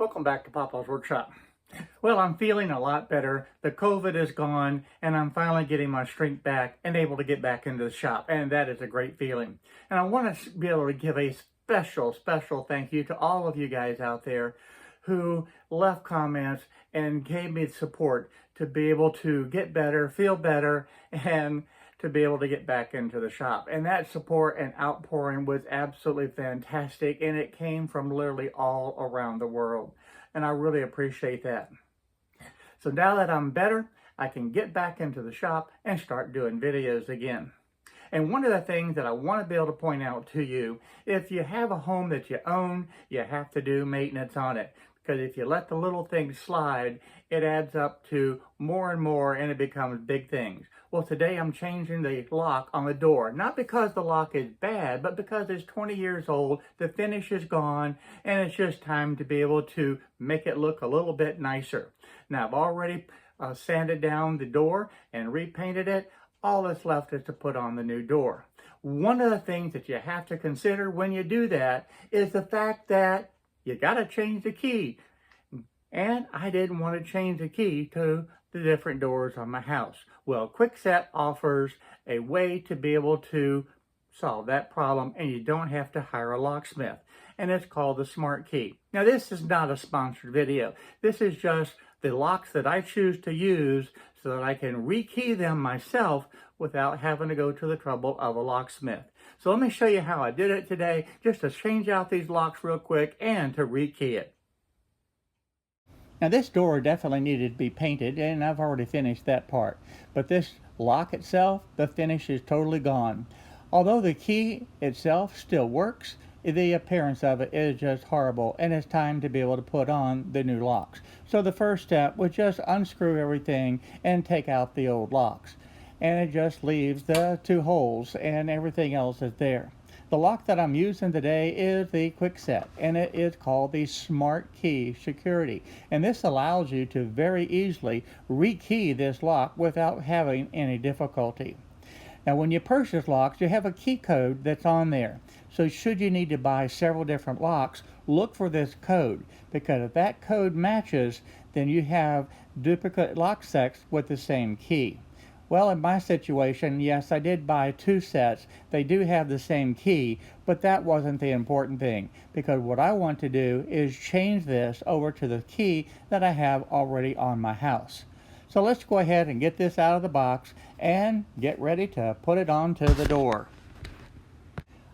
Welcome back to Papa's Workshop. Well, I'm feeling a lot better. The COVID is gone, and I'm finally getting my strength back and able to get back into the shop, and that is a great feeling. And I want to be able to give a special thank you to all of you guys out there who left comments and gave me support to be able to get better, feel better, and to be able to get back into the shop. And that support and outpouring was absolutely fantastic, and it came from literally all around the world. And I really appreciate that. So now that I'm better, I can get back into the shop and start doing videos again. And one of the things that I want to be able to point out to you, if you have a home that you own, you have to do maintenance on it. Because if you let the little things slide, it adds up to more and more, and it becomes big things. Well, today I'm changing the lock on the door, not because the lock is bad, but because it's 20 years old, the finish is gone, and it's just time to be able to make it look a little bit nicer. Now, I've already sanded down the door and repainted it. All that's left is to put on the new door. One of the things that you have to consider when you do that is the fact that you got to change the key. And I didn't want to change the key to the different doors on my house. Well, Kwikset offers a way to be able to solve that problem, and you don't have to hire a locksmith. And it's called the Smart Key. Now, this is not a sponsored video. This is just the locks that I choose to use so that I can rekey them myself without having to go to the trouble of a locksmith. So let me show you how I did it today, just to change out these locks real quick and to rekey it. Now, this door definitely needed to be painted, and I've already finished that part. But this lock itself, the finish is totally gone. Although the key itself still works, the appearance of it is just horrible, and it's time to be able to put on the new locks. So the first step was just unscrew everything and take out the old locks. And it just leaves the two holes, and everything else is there. The lock that I'm using today is the Kwikset, and it is called the Smart Key Security. And this allows you to very easily rekey this lock without having any difficulty. Now, when you purchase locks, you have a key code that's on there. So should you need to buy several different locks, look for this code, because if that code matches, then you have duplicate lock sets with the same key. Well, in my situation, yes, I did buy two sets. They do have the same key, but that wasn't the important thing, because what I want to do is change this over to the key that I have already on my house. So let's go ahead and get this out of the box and get ready to put it onto the door.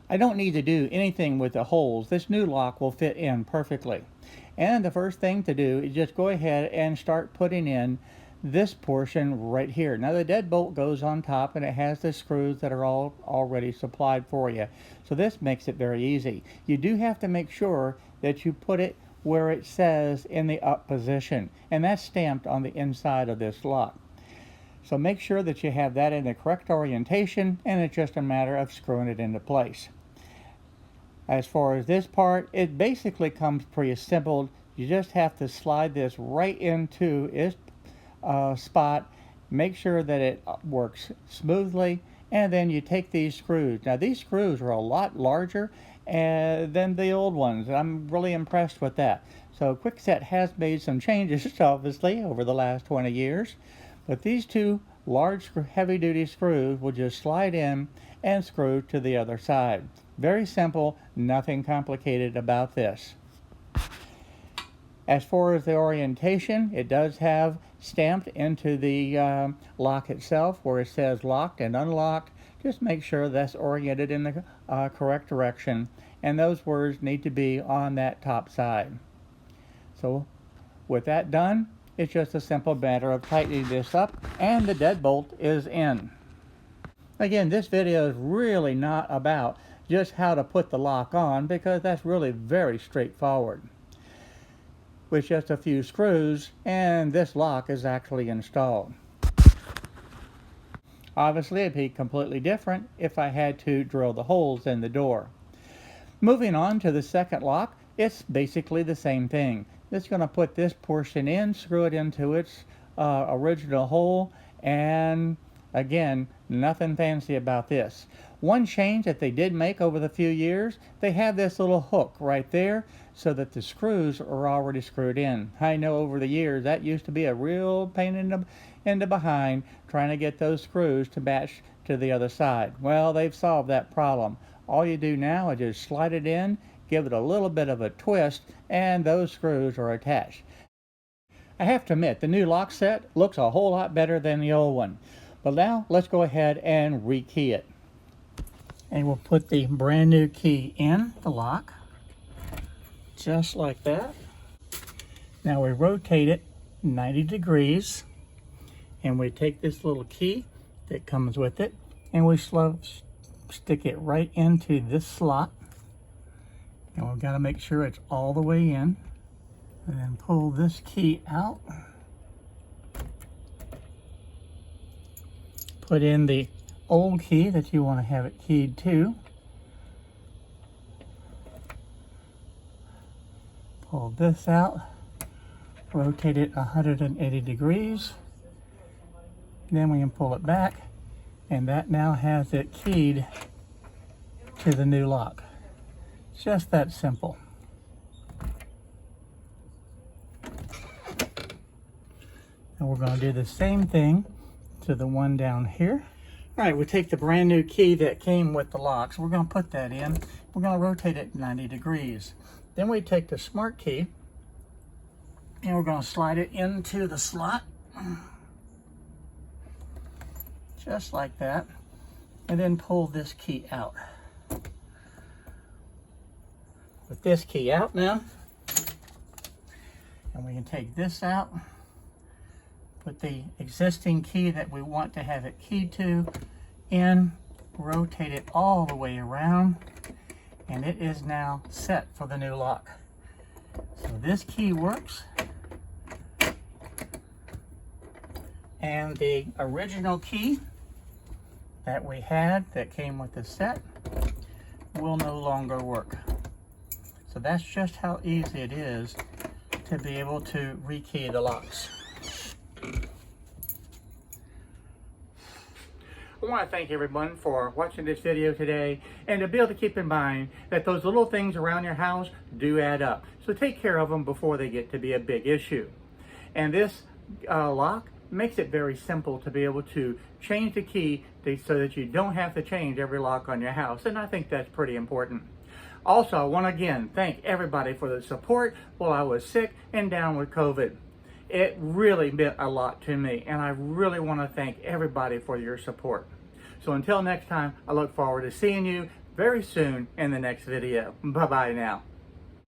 I don't need to do anything with the holes. This new lock will fit in perfectly. And the first thing to do is just go ahead and start putting in this portion right here. Now, the deadbolt goes on top, and it has the screws that are all already supplied for you. So this makes it very easy. You do have to make sure that you put it where it says in the up position, and that's stamped on the inside of this lock. So make sure that you have that in the correct orientation, and it's just a matter of screwing it into place. As far as this part, it basically comes pretty simple. You just have to slide this right into its spot, make sure that it works smoothly, and then you take these screws. Now, these screws are a lot larger than the old ones. I'm really impressed with that. So Kwikset has made some changes, obviously, over the last 20 years, but these two large heavy-duty screws will just slide in and screw to the other side. Very simple, nothing complicated about this. As far as the orientation, it does have stamped into the lock itself where it says locked and unlocked. Just make sure that's oriented in the correct direction, and those words need to be on that top side. So with that done, it's just a simple matter of tightening this up, and the deadbolt is in. Again, this video is really not about just how to put the lock on, because that's really very straightforward. With just a few screws, and this lock is actually installed. Obviously, it'd be completely different if I had to drill the holes in the door. Moving on to the second lock, it's basically the same thing. It's going to put this portion in, screw it into its original hole, and Again, nothing fancy about this. One change that they did make over the few years, they have this little hook right there so that the screws are already screwed in. I know over the years that used to be a real pain in the behind trying to get those screws to match to the other side. Well, they've solved that problem. All you do now is just slide it in, give it a little bit of a twist, and those screws are attached. I have to admit, the new lock set looks a whole lot better than the old one. But now, let's go ahead and rekey it. And we'll put the brand new key in the lock, just like that. Now we rotate it 90 degrees, and we take this little key that comes with it, and we stick it right into this slot. And we've got to make sure it's all the way in. And then pull this key out. Put in the old key that you want to have it keyed to. Pull this out. Rotate it 180 degrees. Then we can pull it back. And that now has it keyed to the new lock. Just that simple. And we're going to do the same thing to the one down here. All right, we take the brand new key that came with the locks. We're going to put that in. We're going to rotate it 90 degrees. Then we take the smart key and we're going to slide it into the slot. Just like that. And then pull this key out. With this key out now, and we can take this out, put the existing key that we want to have it keyed to in, rotate it all the way around, and it is now set for the new lock. So this key works, and the original key that we had that came with the set will no longer work. So that's just how easy it is to be able to rekey the locks. I want to thank everyone for watching this video today, and to be able to keep in mind that those little things around your house do add up. So take care of them before they get to be a big issue. And this lock makes it very simple to be able to change the key so that you don't have to change every lock on your house. And I think that's pretty important. Also, I want to again thank everybody for the support while I was sick and down with COVID. It really meant a lot to me, and I really want to thank everybody for your support. So until next time, I look forward to seeing you very soon in the next video. Bye-bye now.